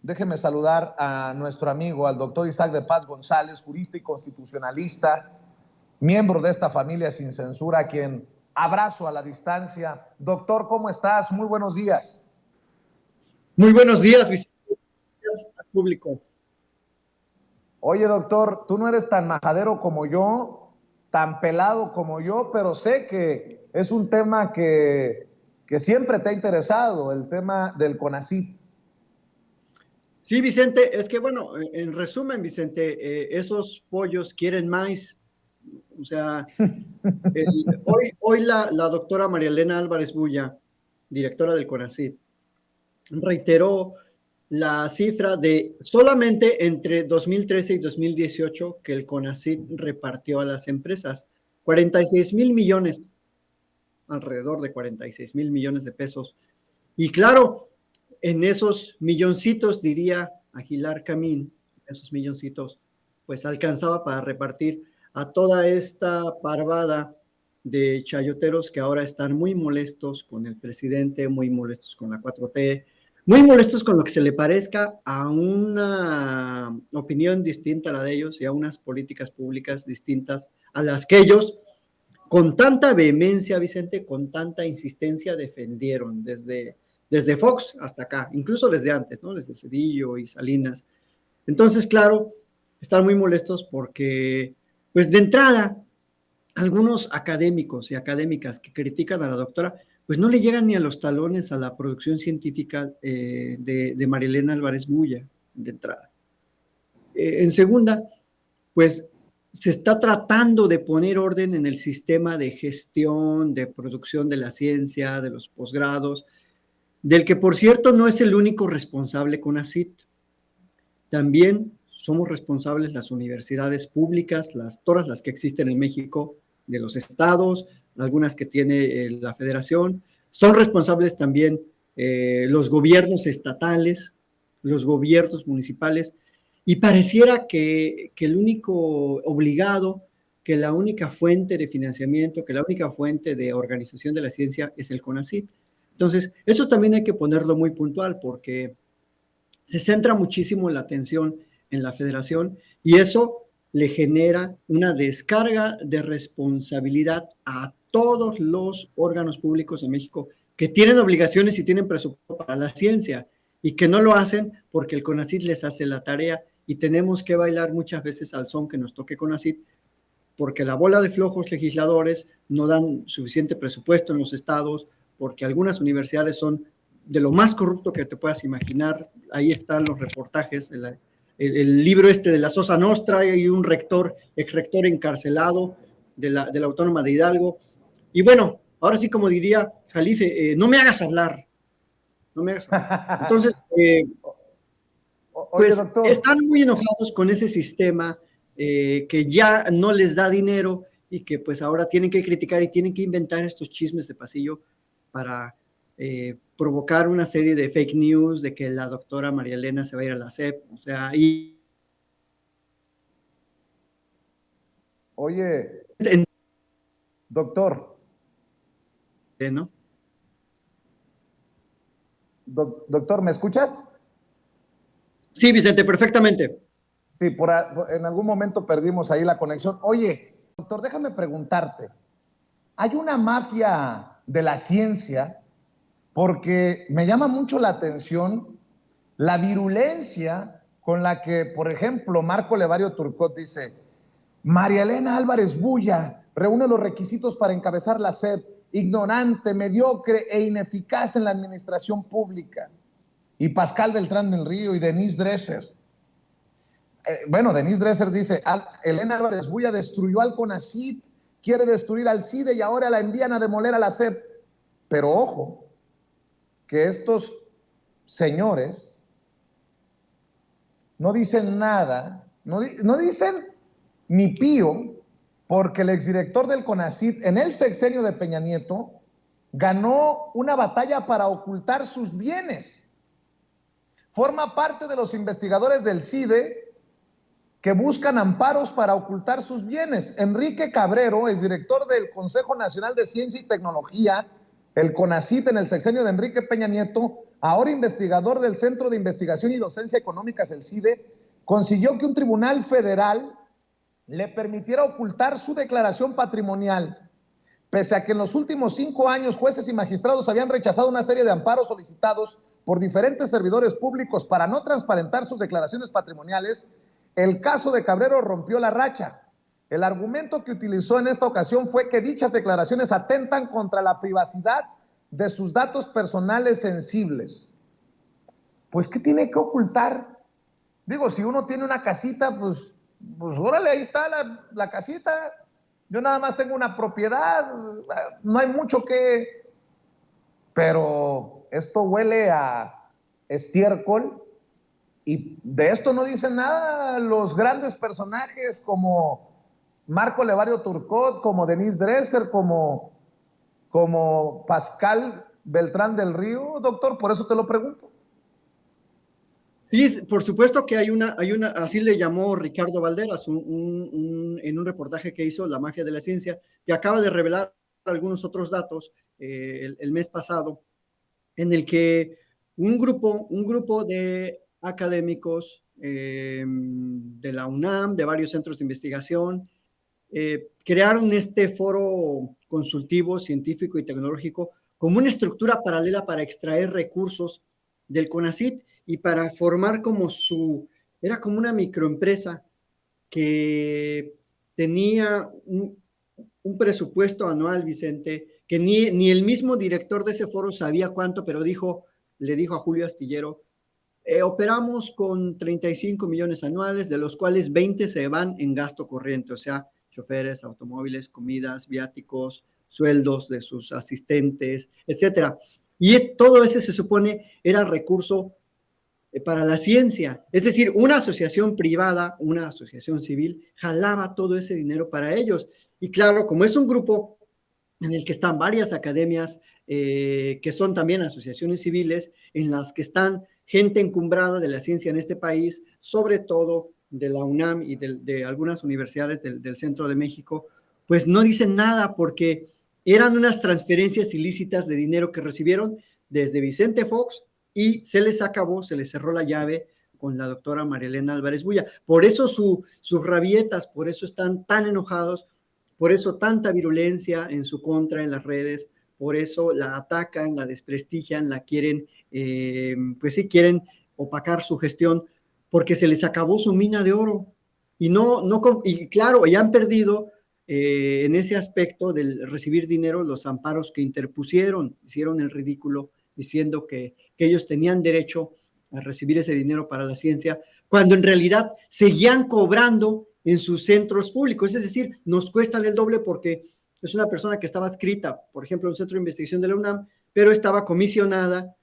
déjeme saludar a nuestro amigo, al doctor Isaac de Paz González, jurista y constitucionalista, miembro de esta familia sin censura, a quien abrazo a la distancia. Doctor, ¿cómo estás? Muy buenos días. Muy buenos días, Vicente, público. Oye, doctor, tú no eres tan majadero como yo, tan pelado como yo, pero sé que es un tema que siempre te ha interesado, el tema del CONACYT. Sí, Vicente, es que bueno, en resumen, Vicente, esos pollos quieren maíz. O sea, hoy la doctora María Elena Álvarez Bulla, directora del CONACYT, reiteró la cifra de solamente entre 2013 y 2018 que el CONACYT repartió a las empresas 46,000 millones, alrededor de 46,000 millones de pesos. Y claro, en esos milloncitos, diría Aguilar Camín, esos milloncitos, pues alcanzaba para repartir a toda esta parvada de chayoteros que ahora están muy molestos con el presidente, muy molestos con la 4T, muy molestos con lo que se le parezca a una opinión distinta a la de ellos y a unas políticas públicas distintas a las que ellos, con tanta vehemencia, Vicente, con tanta insistencia, defendieron desde Fox hasta acá, incluso desde antes, ¿no? Desde Cedillo y Salinas. Entonces, claro, están muy molestos porque, pues de entrada, algunos académicos y académicas que critican a la doctora, pues no le llegan ni a los talones a la producción científica de María Elena Álvarez Bulla, de entrada. En segunda, pues se está tratando de poner orden en el sistema de gestión, de producción de la ciencia, de los posgrados, del que, por cierto, no es el único responsable CONACYT. También somos responsables las universidades públicas, todas las que existen en México, de los estados, algunas que tiene la federación. Son responsables también los gobiernos estatales, los gobiernos municipales, y pareciera que el único obligado, que la única fuente de financiamiento, que la única fuente de organización de la ciencia es el CONACYT. Entonces, eso también hay que ponerlo muy puntual porque se centra muchísimo la atención en la federación y eso le genera una descarga de responsabilidad a todos los órganos públicos de México que tienen obligaciones y tienen presupuesto para la ciencia y que no lo hacen porque el CONACYT les hace la tarea y tenemos que bailar muchas veces al son que nos toque CONACYT porque la bola de flojos legisladores no dan suficiente presupuesto en los estados, porque algunas universidades son de lo más corrupto que te puedas imaginar. Ahí están los reportajes, el libro de la Sosa Nostra, y un exrector encarcelado de la Autónoma de Hidalgo. Y bueno, ahora sí, como diría Jalife, no me hagas hablar. No me hagas hablar. Entonces, pues doctor, están muy enojados con ese sistema que ya no les da dinero y que pues ahora tienen que criticar y tienen que inventar estos chismes de pasillo para provocar una serie de fake news de que la doctora María Elena se va a ir a la SEP, o sea, Oye, doctor. ¿no? Doctor, ¿me escuchas? Sí, Vicente, perfectamente. Sí, en algún momento perdimos ahí la conexión. Oye, doctor, déjame preguntarte. ¿Hay una mafia de la ciencia? Porque me llama mucho la atención la virulencia con la que, por ejemplo, Marco Levario Turcot dice: María Elena Álvarez Bulla reúne los requisitos para encabezar la SEP, ignorante, mediocre e ineficaz en la administración pública. Y Pascal Beltrán del Río y Denise Dresser. Denise Dresser dice: Elena Álvarez Bulla destruyó al CONACYT, quiere destruir al CIDE y ahora la envían a demoler a la SEP. Pero ojo, que estos señores no dicen nada, no dicen ni pío, porque el exdirector del CONACYT en el sexenio de Peña Nieto ganó una batalla para ocultar sus bienes. Forma parte de los investigadores del CIDE que buscan amparos para ocultar sus bienes. Enrique Cabrero, exdirector del Consejo Nacional de Ciencia y Tecnología, el CONACYT en el sexenio de Enrique Peña Nieto, ahora investigador del Centro de Investigación y Docencia Económicas, el CIDE, consiguió que un tribunal federal le permitiera ocultar su declaración patrimonial, pese a que en los últimos 5 años jueces y magistrados habían rechazado una serie de amparos solicitados por diferentes servidores públicos para no transparentar sus declaraciones patrimoniales. El caso de Cabrero rompió la racha. El argumento que utilizó en esta ocasión fue que dichas declaraciones atentan contra la privacidad de sus datos personales sensibles. Pues, ¿qué tiene que ocultar? Digo, si uno tiene una casita, pues órale, ahí está la casita. Yo nada más tengo una propiedad, no hay mucho que... Pero esto huele a estiércol y de esto no dicen nada los grandes personajes como Marco Levario Turcot, como Denise Dresser, como Pascal Beltrán del Río, doctor, por eso te lo pregunto. Sí, por supuesto que hay una, así le llamó Ricardo Valderas en un reportaje que hizo La Mafia de la Ciencia, que acaba de revelar algunos otros datos el mes pasado, en el que un grupo de académicos de la UNAM, de varios centros de investigación, crearon este foro consultivo, científico y tecnológico como una estructura paralela para extraer recursos del CONACYT y para formar era como una microempresa que tenía un presupuesto anual, Vicente, que ni el mismo director de ese foro sabía cuánto, pero le dijo a Julio Astillero, operamos con 35 millones anuales, de los cuales 20 se van en gasto corriente, o sea, choferes, automóviles, comidas, viáticos, sueldos de sus asistentes, etcétera. Y todo ese se supone era recurso para la ciencia. Es decir, una asociación privada, una asociación civil, jalaba todo ese dinero para ellos. Y claro, como es un grupo en el que están varias academias, que son también asociaciones civiles, en las que están gente encumbrada de la ciencia en este país, sobre todo de la UNAM y de algunas universidades del centro de México, pues no dicen nada porque eran unas transferencias ilícitas de dinero que recibieron desde Vicente Fox y se les cerró la llave con la doctora María Elena Álvarez Bulla. Por eso sus rabietas, por eso están tan enojados, por eso tanta virulencia en su contra en las redes, por eso la atacan, la desprestigian, la quieren, pues sí, quieren opacar su gestión, porque se les acabó su mina de oro. Y claro, ya han perdido en ese aspecto del recibir dinero los amparos que interpusieron, hicieron el ridículo diciendo que ellos tenían derecho a recibir ese dinero para la ciencia, cuando en realidad seguían cobrando en sus centros públicos. Es decir, nos cuestan el doble porque es una persona que estaba adscrita, por ejemplo, en un centro de investigación de la UNAM, pero estaba comisionada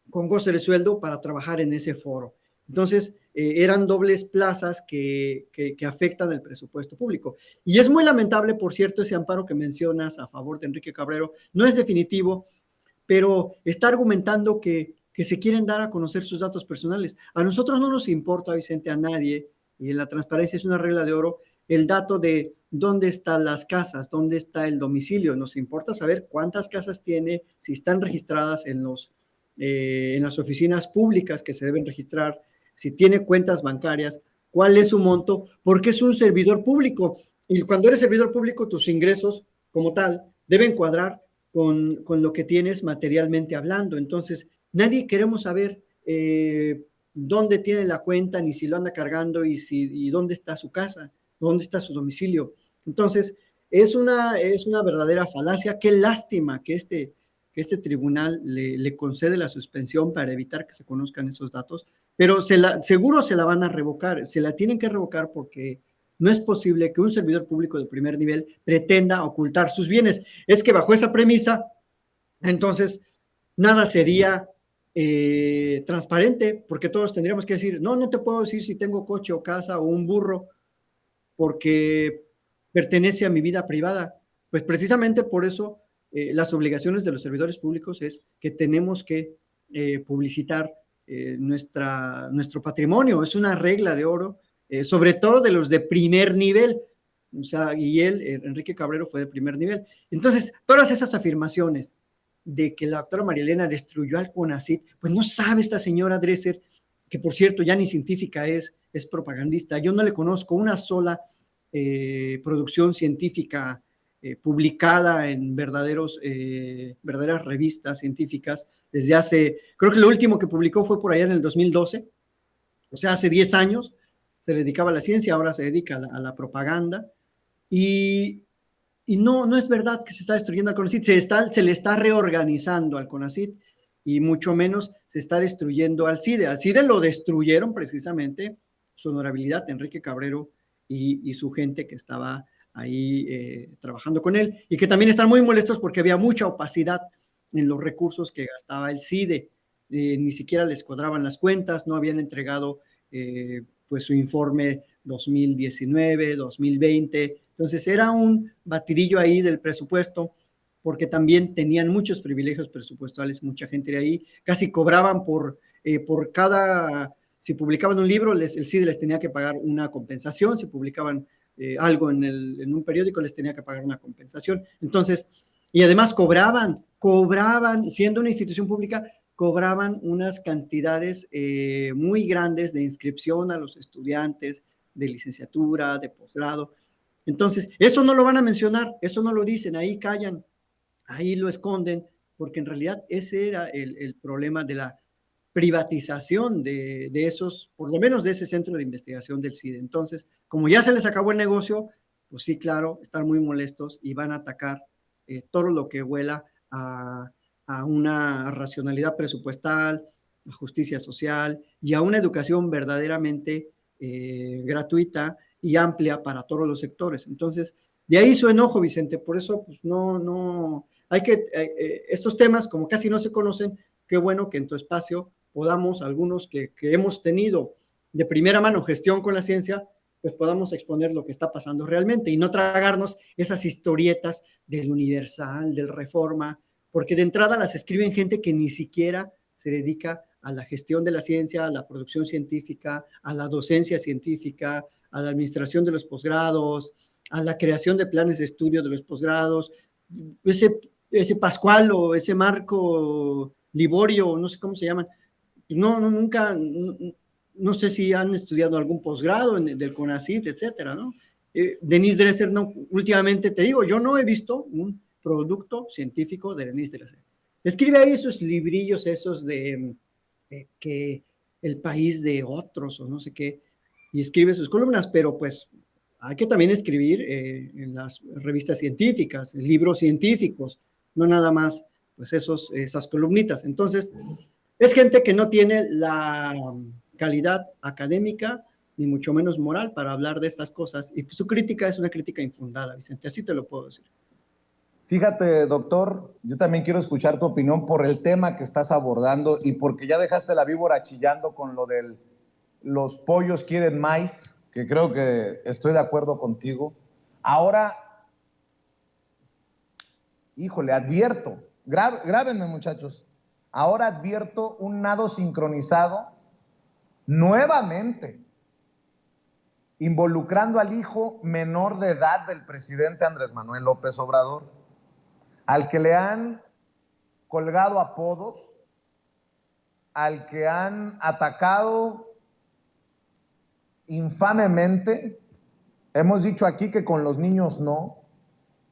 con goce de sueldo para trabajar en ese foro. Entonces, eran dobles plazas que afectan el presupuesto público. Y es muy lamentable, por cierto, ese amparo que mencionas a favor de Enrique Cabrero. No es definitivo, pero está argumentando que se quieren dar a conocer sus datos personales. A nosotros no nos importa, Vicente, a nadie, y en la transparencia es una regla de oro, el dato de dónde están las casas, dónde está el domicilio. Nos importa saber cuántas casas tiene, si están registradas en las oficinas públicas que se deben registrar, si tiene cuentas bancarias, cuál es su monto, porque es un servidor público. Y cuando eres servidor público, tus ingresos, como tal, deben cuadrar con lo que tienes materialmente hablando. Entonces, nadie queremos saber dónde tiene la cuenta, ni si lo anda cargando, y dónde está su casa, dónde está su domicilio. Entonces, es una verdadera falacia. Qué lástima que este tribunal le concede la suspensión para evitar que se conozcan esos datos, pero seguro se la van a revocar, se la tienen que revocar porque no es posible que un servidor público de primer nivel pretenda ocultar sus bienes. Es que bajo esa premisa, entonces, nada sería transparente, porque todos tendríamos que decir, no te puedo decir si tengo coche o casa o un burro, porque pertenece a mi vida privada. Pues precisamente por eso las obligaciones de los servidores públicos es que tenemos que publicitar nuestro patrimonio. Es una regla de oro, sobre todo de los de primer nivel. O sea, y Enrique Cabrero, fue de primer nivel. Entonces, todas esas afirmaciones de que la doctora María Elena destruyó al CONACYT, pues no sabe esta señora Dresser, que por cierto ya ni científica es propagandista. Yo no le conozco una sola producción científica publicada en verdaderas revistas científicas desde hace, creo que lo último que publicó fue por allá en el 2012, o sea, hace 10 años se dedicaba a la ciencia, ahora se dedica a la propaganda, y no es verdad que se está destruyendo al CONACYT, se le está reorganizando al CONACYT, y mucho menos se está destruyendo al CIDE. Al CIDE lo destruyeron precisamente su honorabilidad, Enrique Cabrero y su gente que estaba ahí trabajando con él, y que también están muy molestos porque había mucha opacidad en los recursos que gastaba el CIDE. Ni siquiera les cuadraban las cuentas, no habían entregado pues su informe 2019, 2020. Entonces era un batidillo ahí del presupuesto, porque también tenían muchos privilegios presupuestales, mucha gente de ahí, casi cobraban por cada, si publicaban un libro, el CIDE les tenía que pagar una compensación, si publicaban algo en un periódico, les tenía que pagar una compensación. Entonces, y además cobraban, siendo una institución pública, cobraban unas cantidades muy grandes de inscripción a los estudiantes de licenciatura, de posgrado. Entonces, eso no lo van a mencionar, eso no lo dicen, ahí callan, ahí lo esconden, porque en realidad ese era el problema de la privatización de esos, por lo menos de ese centro de investigación del CIDE. Entonces, como ya se les acabó el negocio, pues sí, claro, están muy molestos y van a atacar todo lo que huela a una racionalidad presupuestal, a justicia social y a una educación verdaderamente gratuita y amplia para todos los sectores. Entonces, de ahí su enojo, Vicente. Por eso, pues hay que, estos temas, como casi no se conocen, qué bueno que en tu espacio podamos, algunos que hemos tenido de primera mano gestión con la ciencia, pues podamos exponer lo que está pasando realmente y no tragarnos esas historietas del Universal, del Reforma, porque de entrada las escriben gente que ni siquiera se dedica a la gestión de la ciencia, a la producción científica, a la docencia científica, a la administración de los posgrados, a la creación de planes de estudio de los posgrados. Ese Pascual o ese Marco Liborio, no sé cómo se llaman, nunca, no sé si han estudiado algún posgrado del CONACYT, etcétera, ¿no? Denise Dresser, no, últimamente te digo, yo no he visto un producto científico de Denise Dresser. Escribe ahí esos librillos esos de que el país de otros o no sé qué, y escribe sus columnas, pero pues hay que también escribir en las revistas científicas, libros científicos, no nada más pues esas columnitas. Entonces, es gente que no tiene la calidad académica ni mucho menos moral para hablar de estas cosas, y su crítica es una crítica infundada, Vicente, así te lo puedo decir. Fíjate, doctor, yo también quiero escuchar tu opinión por el tema que estás abordando y porque ya dejaste la víbora chillando con lo de los pollos quieren maíz, que creo que estoy de acuerdo contigo. Ahora, híjole, advierto, grábenme muchachos, ahora advierto un nado sincronizado nuevamente, involucrando al hijo menor de edad del presidente Andrés Manuel López Obrador, al que le han colgado apodos, al que han atacado infamemente. Hemos dicho aquí que con los niños no,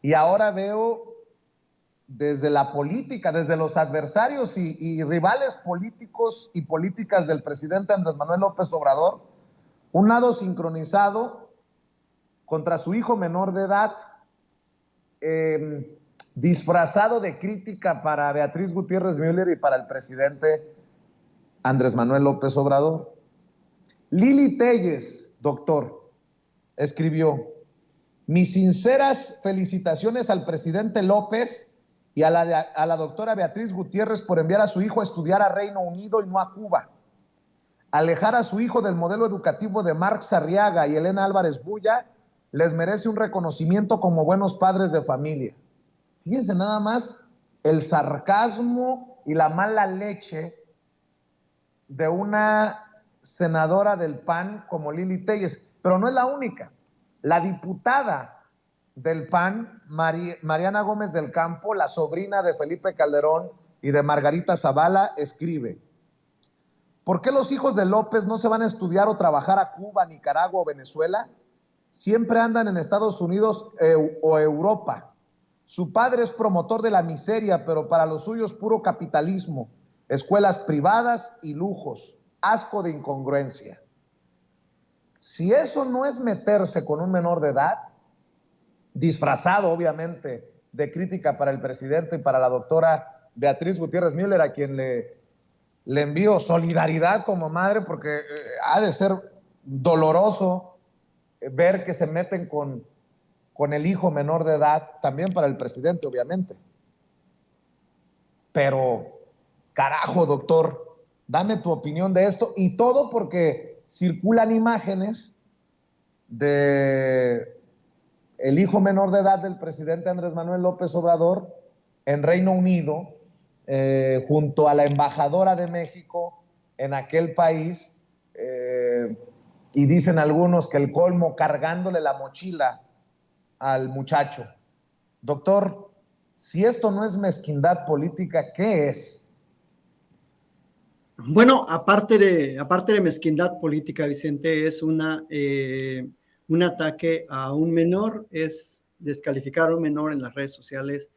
y ahora veo desde la política, desde los adversarios y rivales políticos y políticas del presidente Andrés Manuel López Obrador, un nado sincronizado contra su hijo menor de edad, disfrazado de crítica para Beatriz Gutiérrez Müller y para el presidente Andrés Manuel López Obrador. Lili Telles, doctor, escribió: mis sinceras felicitaciones al presidente López y a la doctora Beatriz Gutiérrez por enviar a su hijo a estudiar a Reino Unido y no a Cuba. Alejar a su hijo del modelo educativo de Marx Arriaga y Elena Álvarez Bulla les merece un reconocimiento como buenos padres de familia. Fíjense nada más el sarcasmo y la mala leche de una senadora del PAN como Lili Telles, pero no es la única. La diputada del PAN, Mariana Gómez del Campo, la sobrina de Felipe Calderón y de Margarita Zavala, escribe: ¿por qué los hijos de López no se van a estudiar o trabajar a Cuba, Nicaragua o Venezuela? Siempre andan en Estados Unidos o Europa. Su padre es promotor de la miseria, pero para los suyos puro capitalismo, escuelas privadas y lujos, asco de incongruencia. Si eso no es meterse con un menor de edad, disfrazado obviamente de crítica para el presidente y para la doctora Beatriz Gutiérrez Müller, a quien le envío solidaridad como madre, porque ha de ser doloroso ver que se meten con el hijo menor de edad, también para el presidente, obviamente. Pero, carajo, doctor, dame tu opinión de esto, y todo porque circulan imágenes de el hijo menor de edad del presidente Andrés Manuel López Obrador en Reino Unido, junto a la embajadora de México en aquel país, y dicen algunos que el colmo, cargándole la mochila al muchacho. Doctor, si esto no es mezquindad política, ¿qué es? Bueno, aparte de mezquindad política, Vicente, es un ataque a un menor, es descalificar a un menor en las redes sociales,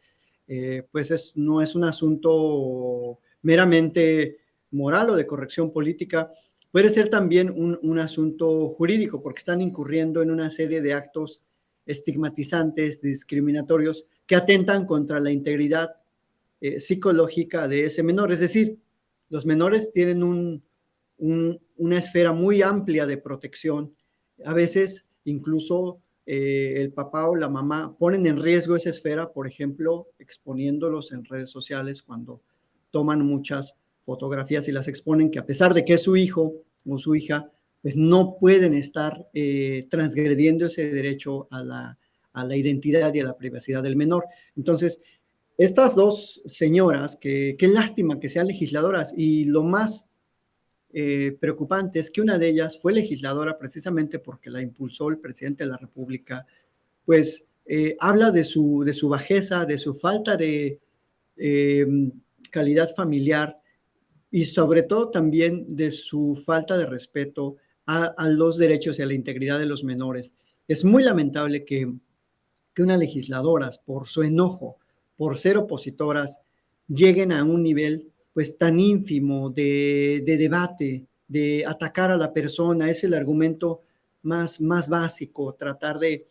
pues no es un asunto meramente moral o de corrección política, puede ser también un asunto jurídico, porque están incurriendo en una serie de actos estigmatizantes, discriminatorios, que atentan contra la integridad psicológica de ese menor. Es decir, los menores tienen una esfera muy amplia de protección. A veces incluso el papá o la mamá ponen en riesgo esa esfera, por ejemplo, exponiéndolos en redes sociales cuando toman muchas fotografías y las exponen, que a pesar de que es su hijo o su hija, pues no pueden estar transgrediendo ese derecho a la identidad y a la privacidad del menor. Entonces, estas dos señoras, qué lástima que sean legisladoras, y lo más preocupante es que una de ellas fue legisladora precisamente porque la impulsó el presidente de la República, pues habla de su bajeza, de su falta de calidad familiar y sobre todo también de su falta de respeto a los derechos y a la integridad de los menores. Es muy lamentable que unas legisladoras, por su enojo, por ser opositoras, lleguen a un nivel pues tan ínfimo de debate, de atacar a la persona. Es el argumento más básico, tratar de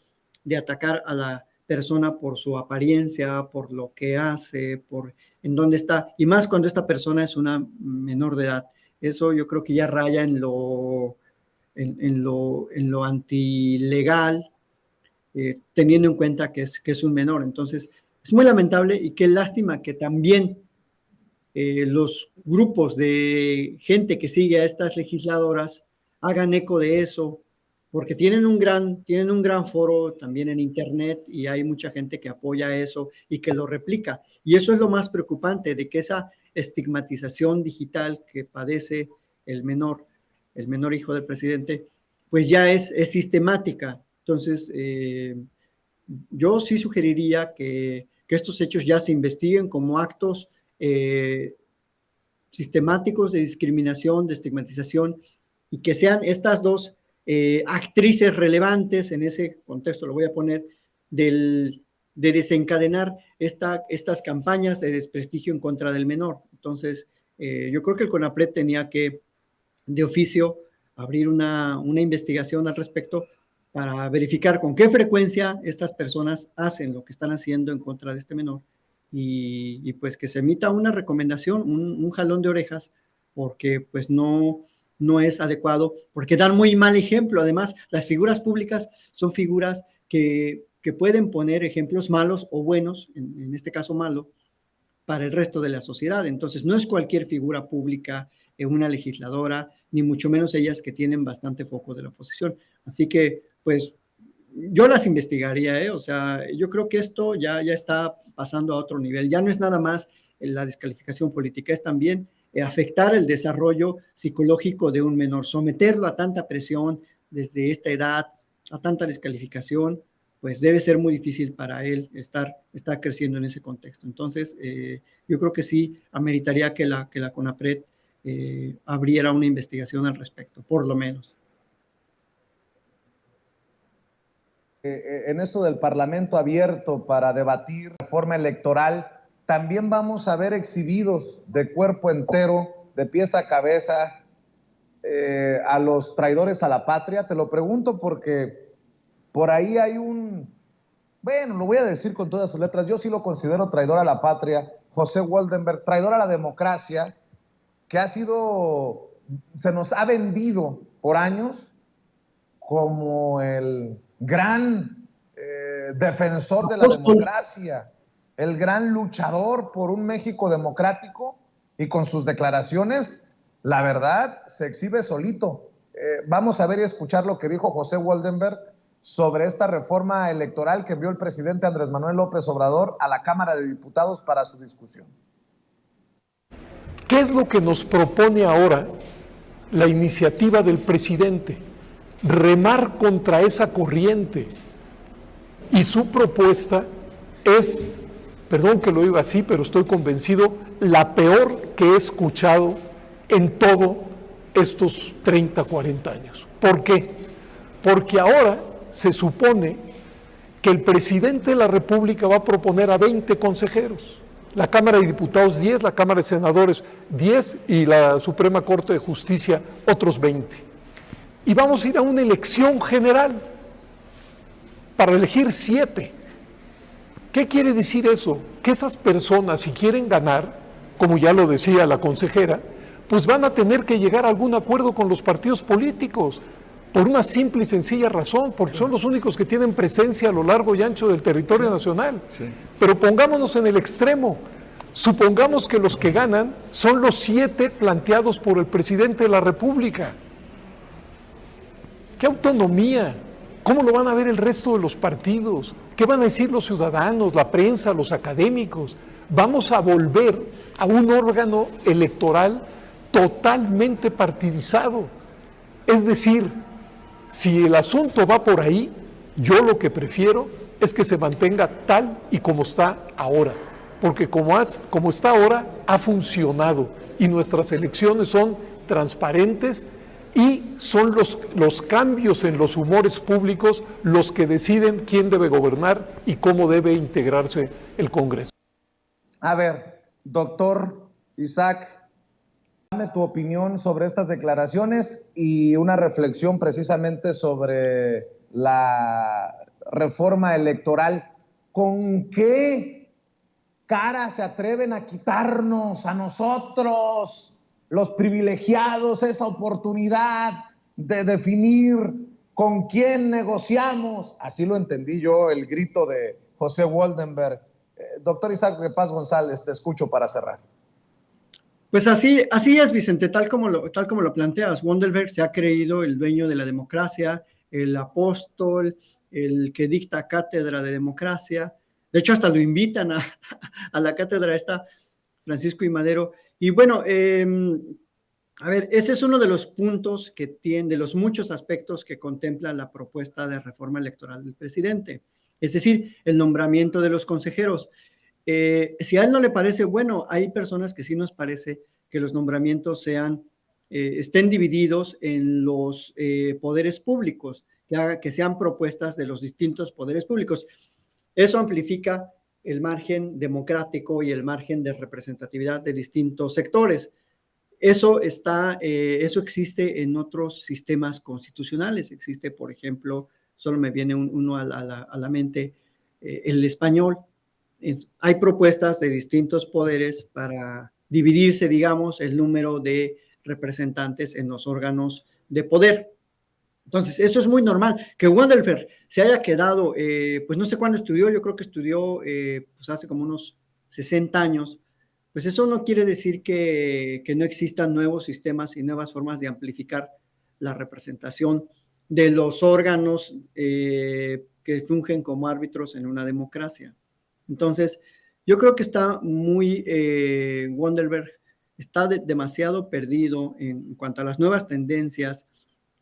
atacar a la persona por su apariencia, por lo que hace, por en dónde está, y más cuando esta persona es una menor de edad. Eso yo creo que ya raya en lo antilegal, teniendo en cuenta que es un menor. Entonces, es muy lamentable y qué lástima que también los grupos de gente que sigue a estas legisladoras hagan eco de eso, porque tienen un gran foro también en Internet y hay mucha gente que apoya eso y que lo replica. Y eso es lo más preocupante, de que esa estigmatización digital que padece el menor hijo del presidente, pues ya es sistemática. Entonces, yo sí sugeriría que estos hechos ya se investiguen como actos sistemáticos de discriminación, de estigmatización, y que sean estas dos actrices relevantes en ese contexto, lo voy a poner, de desencadenar estas campañas de desprestigio en contra del menor. Entonces, yo creo que el CONAPRED tenía que, de oficio, abrir una investigación al respecto para verificar con qué frecuencia estas personas hacen lo que están haciendo en contra de este menor, y pues que se emita una recomendación, un jalón de orejas, porque pues no es adecuado, porque dan muy mal ejemplo. Además, las figuras públicas son figuras que pueden poner ejemplos malos o buenos, en este caso malo, para el resto de la sociedad. Entonces, no es cualquier figura pública, una legisladora, ni mucho menos ellas que tienen bastante foco de la oposición. Así que, pues, yo las investigaría, o sea, yo creo que esto ya está pasando a otro nivel. Ya no es nada más la descalificación política, es también afectar el desarrollo psicológico de un menor, someterlo a tanta presión desde esta edad, a tanta descalificación, pues debe ser muy difícil para él estar creciendo en ese contexto. Entonces, yo creo que sí ameritaría que la CONAPRED abriera una investigación al respecto, por lo menos. En esto del Parlamento abierto para debatir reforma electoral, también vamos a ver exhibidos de cuerpo entero, de pies a cabeza, a los traidores a la patria. Te lo pregunto porque por ahí hay bueno, lo voy a decir con todas sus letras, yo sí lo considero traidor a la patria, José Woldenberg, traidor a la democracia, que se nos ha vendido por años como el gran defensor de la democracia, el gran luchador por un México democrático, y con sus declaraciones, la verdad, se exhibe solito. Vamos a ver y escuchar lo que dijo José Woldenberg sobre esta reforma electoral que envió el presidente Andrés Manuel López Obrador a la Cámara de Diputados para su discusión. ¿Qué es lo que nos propone ahora la iniciativa del presidente? Remar contra esa corriente. Y su propuesta es, perdón que lo diga así, pero estoy convencido, la peor que he escuchado en todos estos 30, 40 años. ¿Por qué? Porque ahora se supone que el presidente de la República va a proponer a 20 consejeros. La Cámara de Diputados 10, la Cámara de Senadores 10 y la Suprema Corte de Justicia otros 20. Y vamos a ir a una elección general para elegir 7. ¿Qué quiere decir eso? Que esas personas, si quieren ganar, como ya lo decía la consejera, pues van a tener que llegar a algún acuerdo con los partidos políticos, por una simple y sencilla razón, porque son los únicos que tienen presencia a lo largo y ancho del territorio nacional. Sí. Pero pongámonos en el extremo, supongamos que los que ganan son los 7 planteados por el presidente de la República. ¿Qué autonomía? ¿Cómo lo van a ver el resto de los partidos? ¿Qué van a decir los ciudadanos, la prensa, los académicos? Vamos a volver a un órgano electoral totalmente partidizado. Es decir, si el asunto va por ahí, yo lo que prefiero es que se mantenga tal y como está ahora, porque como está ahora, ha funcionado y nuestras elecciones son transparentes y son los cambios en los humores públicos los que deciden quién debe gobernar y cómo debe integrarse el Congreso. A ver, doctor Isaac, dame tu opinión sobre estas declaraciones y una reflexión precisamente sobre la reforma electoral. ¿Con qué cara se atreven a quitarnos a nosotros, los privilegiados, esa oportunidad de definir con quién negociamos? Así lo entendí yo, el grito de José Woldenberg. Doctor Isaac de Paz González, te escucho para cerrar. Pues así es, Vicente, tal como lo planteas. Woldenberg se ha creído el dueño de la democracia, el apóstol, el que dicta cátedra de democracia. De hecho, hasta lo invitan a la cátedra esta, Francisco I. Madero. Y bueno, a ver, ese es uno de los puntos que tiene, de los muchos aspectos que contempla la propuesta de reforma electoral del presidente. Es decir, el nombramiento de los consejeros. Si a él no le parece bueno, hay personas que sí nos parece que los nombramientos estén divididos en los poderes públicos, que sean propuestas de los distintos poderes públicos. Eso amplifica el margen democrático y el margen de representatividad de distintos sectores. Eso existe en otros sistemas constitucionales. Existe, por ejemplo, solo me viene uno a la mente, el español. Hay propuestas de distintos poderes para dividirse, digamos, el número de representantes en los órganos de poder. Entonces, eso es muy normal. Que Woldenberg se haya quedado, pues no sé cuándo estudió, yo creo que estudió pues hace como unos 60 años, pues eso no quiere decir que no existan nuevos sistemas y nuevas formas de amplificar la representación de los órganos que fungen como árbitros en una democracia. Entonces, yo creo que está muy, Woldenberg está demasiado perdido en cuanto a las nuevas tendencias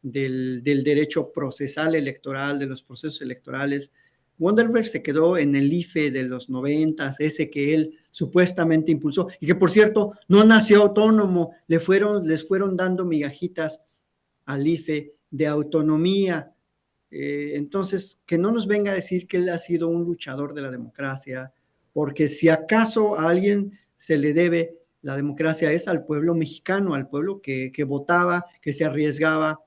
del derecho procesal electoral, de los procesos electorales. Wonderberg se quedó en el IFE de los 90, ese que él supuestamente impulsó, y que por cierto no nació autónomo, les fueron dando migajitas al IFE de autonomía. Entonces, que no nos venga a decir que él ha sido un luchador de la democracia, porque si acaso a alguien se le debe la democracia es al pueblo mexicano, al pueblo que votaba, que se arriesgaba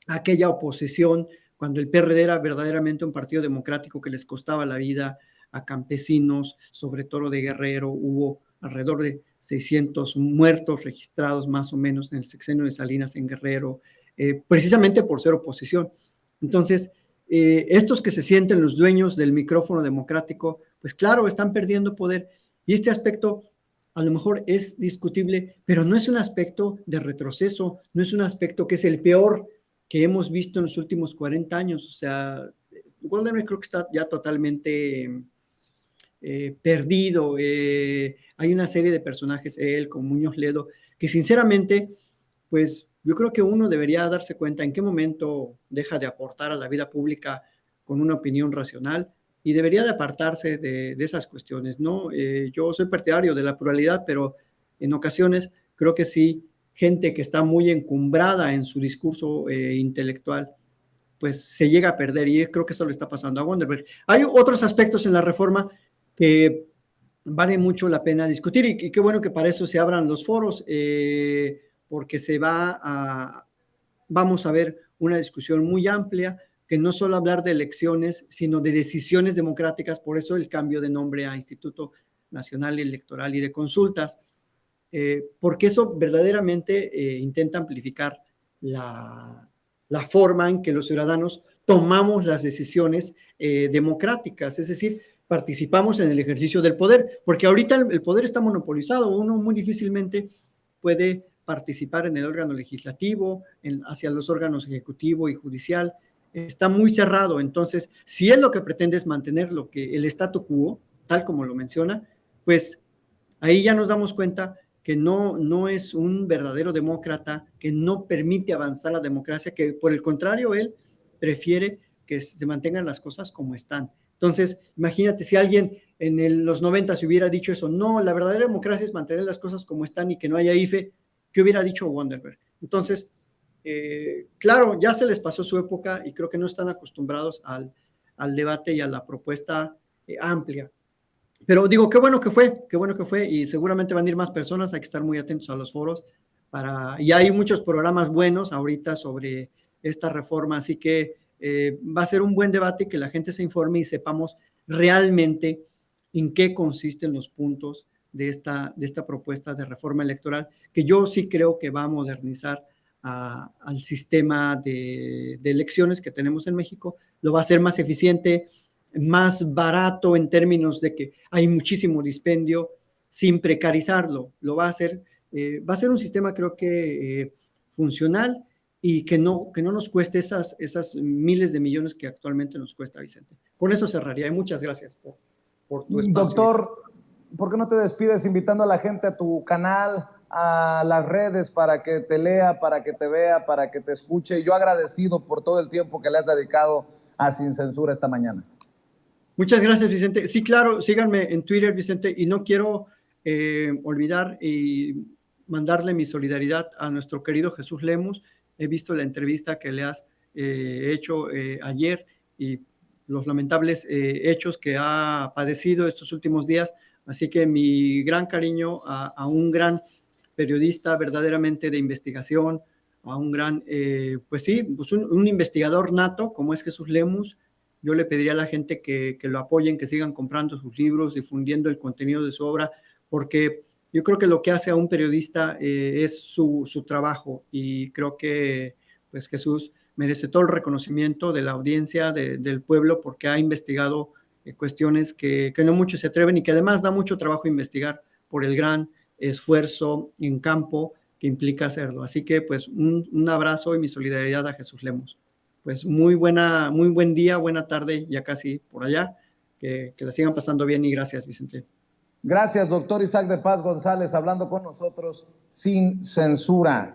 a aquella oposición, cuando el PRD era verdaderamente un partido democrático que les costaba la vida a campesinos, sobre todo de Guerrero. Hubo alrededor de 600 muertos registrados más o menos en el sexenio de Salinas en Guerrero, precisamente por ser oposición. Entonces, estos que se sienten los dueños del micrófono democrático, pues claro, están perdiendo poder. Y este aspecto a lo mejor es discutible, pero no es un aspecto de retroceso, no es un aspecto que es el peor que hemos visto en los últimos 40 años. O sea, Wonderberg creo que está ya totalmente perdido. Hay una serie de personajes, él con Muñoz Ledo, que sinceramente, pues yo creo que uno debería darse cuenta en qué momento deja de aportar a la vida pública con una opinión racional y debería de apartarse de esas cuestiones, ¿no? Yo soy partidario de la pluralidad, pero en ocasiones creo que sí, gente que está muy encumbrada en su discurso intelectual, pues se llega a perder, y creo que eso le está pasando a Wonderberg. Hay otros aspectos en la reforma que vale mucho la pena discutir, y qué bueno que para eso se abran los foros, porque vamos a ver una discusión muy amplia, que no solo hablar de elecciones, sino de decisiones democráticas. Por eso el cambio de nombre a Instituto Nacional Electoral y de Consultas, porque eso verdaderamente intenta amplificar la forma en que los ciudadanos tomamos las decisiones democráticas, es decir, participamos en el ejercicio del poder, porque ahorita el poder está monopolizado. Uno muy difícilmente puede participar en el órgano legislativo, hacia los órganos ejecutivo y judicial. Está muy cerrado. Entonces, si él lo que pretende es mantener el statu quo, tal como lo menciona, pues ahí ya nos damos cuenta que no es un verdadero demócrata, que no permite avanzar la democracia, que por el contrario, él prefiere que se mantengan las cosas como están. Entonces, imagínate si alguien en los 90 se hubiera dicho eso, no, la verdadera democracia es mantener las cosas como están y que no haya IFE, ¿qué hubiera dicho Wonderberg? Entonces, claro, ya se les pasó su época y creo que no están acostumbrados al debate y a la propuesta amplia. Pero digo, qué bueno que fue, y seguramente van a ir más personas. Hay que estar muy atentos a los foros y hay muchos programas buenos ahorita sobre esta reforma, así que va a ser un buen debate, que la gente se informe y sepamos realmente en qué consisten los puntos de esta propuesta de reforma electoral, que yo sí creo que va a modernizar al sistema de elecciones que tenemos en México, lo va a hacer más eficiente, más barato en términos de que hay muchísimo dispendio, sin precarizarlo. Lo va a hacer, va a ser un sistema, creo que funcional, y que no nos cueste esas miles de millones que actualmente nos cuesta, Vicente. Con eso cerraría, y muchas gracias por tu espacio. Doctor, ¿por qué no te despides invitando a la gente a tu canal, a las redes, para que te lea, para que te vea, para que te escuche? Yo agradecido por todo el tiempo que le has dedicado a Sin Censura esta mañana. Muchas gracias, Vicente. Sí, claro, síganme en Twitter, Vicente, y no quiero olvidar y mandarle mi solidaridad a nuestro querido Jesús Lemus. He visto la entrevista que le has hecho ayer y los lamentables hechos que ha padecido estos últimos días. Así que mi gran cariño a un gran periodista verdaderamente de investigación, a un gran, pues sí, pues un investigador nato como es Jesús Lemus. Yo le pediría a la gente que lo apoyen, que sigan comprando sus libros, difundiendo el contenido de su obra, porque yo creo que lo que hace a un periodista es su trabajo, y creo que pues Jesús merece todo el reconocimiento de la audiencia, del pueblo, porque ha investigado cuestiones que no muchos se atreven, y que además da mucho trabajo investigar por el gran esfuerzo en campo que implica hacerlo. Así que pues un abrazo y mi solidaridad a Jesús Lemus. Pues muy buen día, buena tarde, ya casi por allá, que la sigan pasando bien, y gracias, Vicente. Gracias, doctor Isaac de Paz González, hablando con nosotros sin censura.